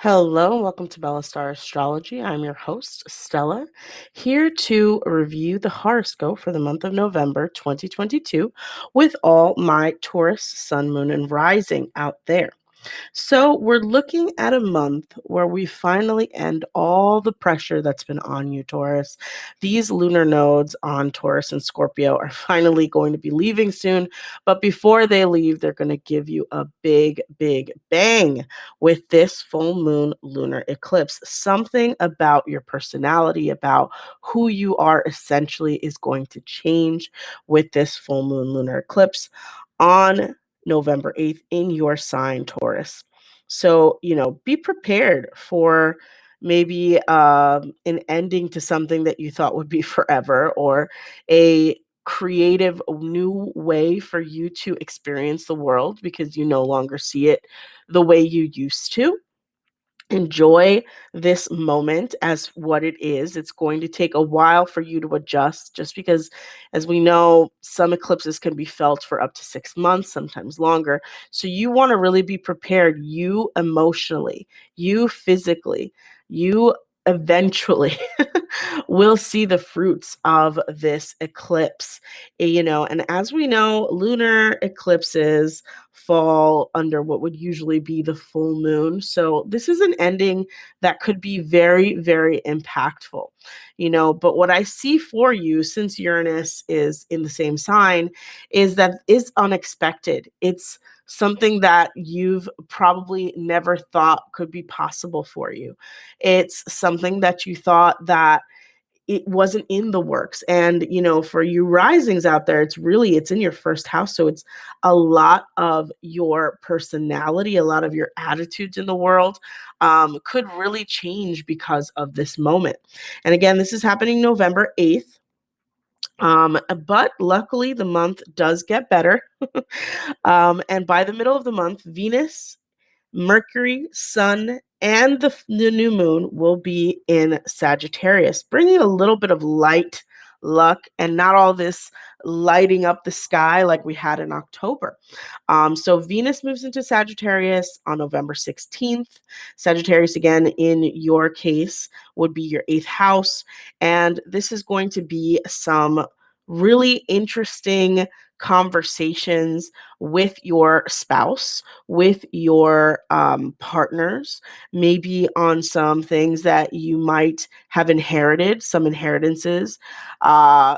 Hello, and welcome to Bella Star Astrology. I'm your host, Stella, here to review the horoscope for the month of November 2022 with all my Taurus, Sun, Moon, and Rising out there. So, we're looking at a month where we finally end all the pressure that's been on you, Taurus. These lunar nodes on Taurus and Scorpio are finally going to be leaving soon. But before they leave, they're going to give you a big, big bang with this full moon lunar eclipse. Something about your personality, about who you are essentially, is going to change with this full moon lunar eclipse on November 8th in your sign, Taurus. So, be prepared for maybe an ending to something that you thought would be forever, or a creative new way for you to experience the world because you no longer see it the way you used to. Enjoy this moment as what it is. It's going to take a while for you to adjust, just because, as we know, some eclipses can be felt for up to 6 months, sometimes longer. So you want to really be prepared, you emotionally, you physically, you eventually will see the fruits of this eclipse. And as we know, lunar eclipses fall under what would usually be the full moon. So this is an ending that could be very, very impactful. But what I see for you, since Uranus is in the same sign, is that is unexpected. It's something that you've probably never thought could be possible for you. It's something that you thought that it wasn't in the works. And, for you risings out there, it's in your first house. So it's a lot of your personality, a lot of your attitudes in the world could really change because of this moment. And again, this is happening November 8th. But luckily, the month does get better. And by the middle of the month, Venus, Mercury, Sun, and the new moon will be in Sagittarius, bringing a little bit of light, luck, and not all this lighting up the sky like we had in October. So Venus moves into Sagittarius on November 16th. Sagittarius, again, in your case, would be your eighth house. And this is going to be some really interesting conversations with your spouse, with your partners, maybe on some things that you might have inherited, some inheritances,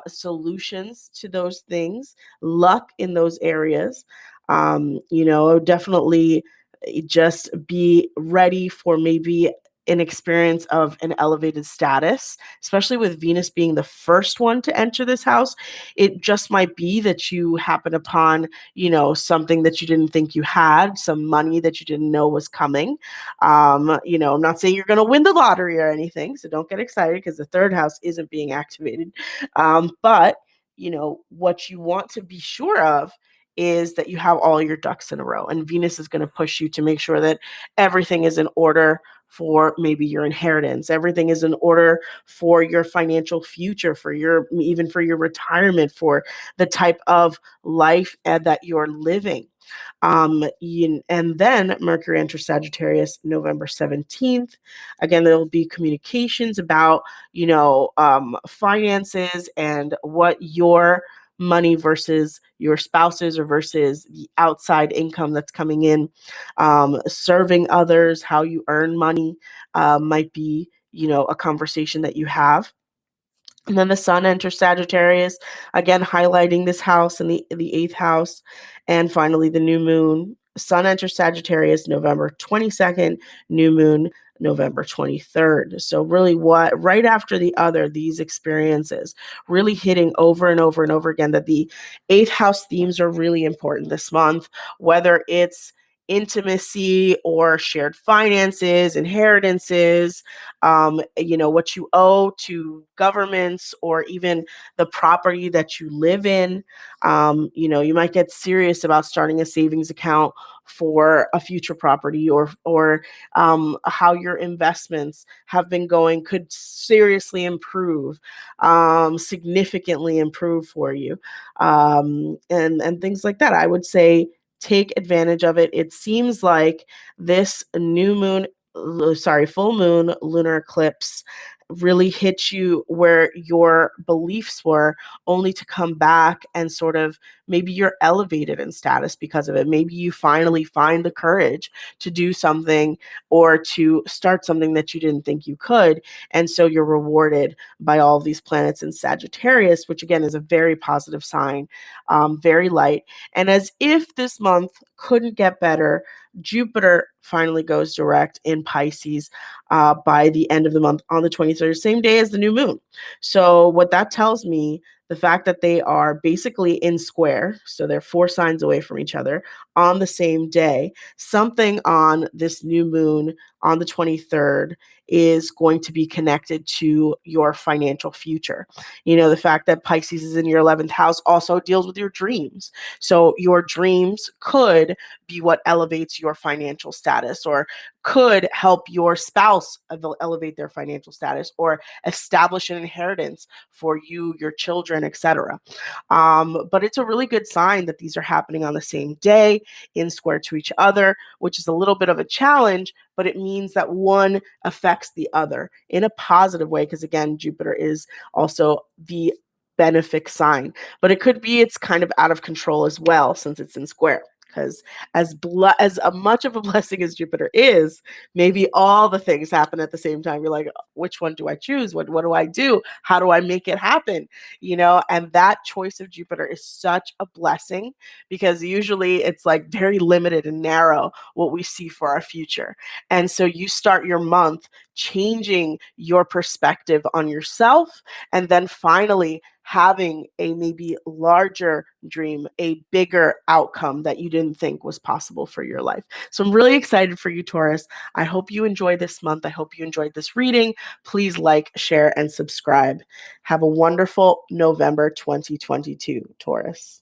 solutions to those things, luck in those areas. Definitely just be ready for maybe an experience of an elevated status, especially with Venus being the first one to enter this house. It just might be that you happen upon, something that you didn't think you had, some money that you didn't know was coming. I'm not saying you're going to win the lottery or anything, so don't get excited because the third house isn't being activated. But, what you want to be sure of is that you have all your ducks in a row, and Venus is going to push you to make sure that everything is in order for maybe your inheritance. Everything is in order for your financial future, even for your retirement, for the type of life that you're living. And then Mercury enters Sagittarius November 17th. Again, there'll be communications about, finances and what your money versus your spouse's or versus the outside income that's coming in. Serving others, how you earn money might be, a conversation that you have. And then the sun enters Sagittarius, again highlighting this house and the eighth house. And finally, the new moon. Sun enters Sagittarius November 22nd, new moon November 23rd. So really right after the other, these experiences really hitting over and over and over again that the eighth house themes are really important this month, whether it's intimacy or shared finances, inheritances, what you owe to governments, or even the property that you live in. You might get serious about starting a savings account for a future property, or how your investments have been going could seriously improve, significantly improve for you, and things like that. I would say take advantage of it. It seems like this new moon full moon, lunar eclipse really hit you where your beliefs were, only to come back and sort of maybe you're elevated in status because of it. Maybe you finally find the courage to do something or to start something that you didn't think you could. And so you're rewarded by all of these planets in Sagittarius, which again is a very positive sign, very light. And as if this month couldn't get better, Jupiter finally goes direct in Pisces by the end of the month on the 23rd, same day as the new moon. So, what that tells me, the fact that they are basically in square, so they're 4 signs away from each other on the same day, something on this new moon on the 23rd is going to be connected to your financial future. You know, the fact that Pisces is in your 11th house also deals with your dreams. So, your dreams could be what elevates your financial status, or could help your spouse elevate their financial status, or establish an inheritance for you, your children, etc. But it's a really good sign that these are happening on the same day in square to each other, which is a little bit of a challenge, but it means that one affects the other in a positive way, because again, Jupiter is also the benefic sign, but it could be it's kind of out of control as well since it's in square. Because as much of a blessing as Jupiter is, maybe all the things happen at the same time. You're like, which one do I choose? What do I do? How do I make it happen? You know, and that choice of Jupiter is such a blessing, because usually it's like very limited and narrow what we see for our future. And so you start your month changing your perspective on yourself, and then finally having a maybe larger dream, a bigger outcome that you didn't think was possible for your life. So I'm really excited for you, Taurus. I hope you enjoyed this month. I hope you enjoyed this reading. Please like, share, and subscribe. Have a wonderful November 2022, Taurus.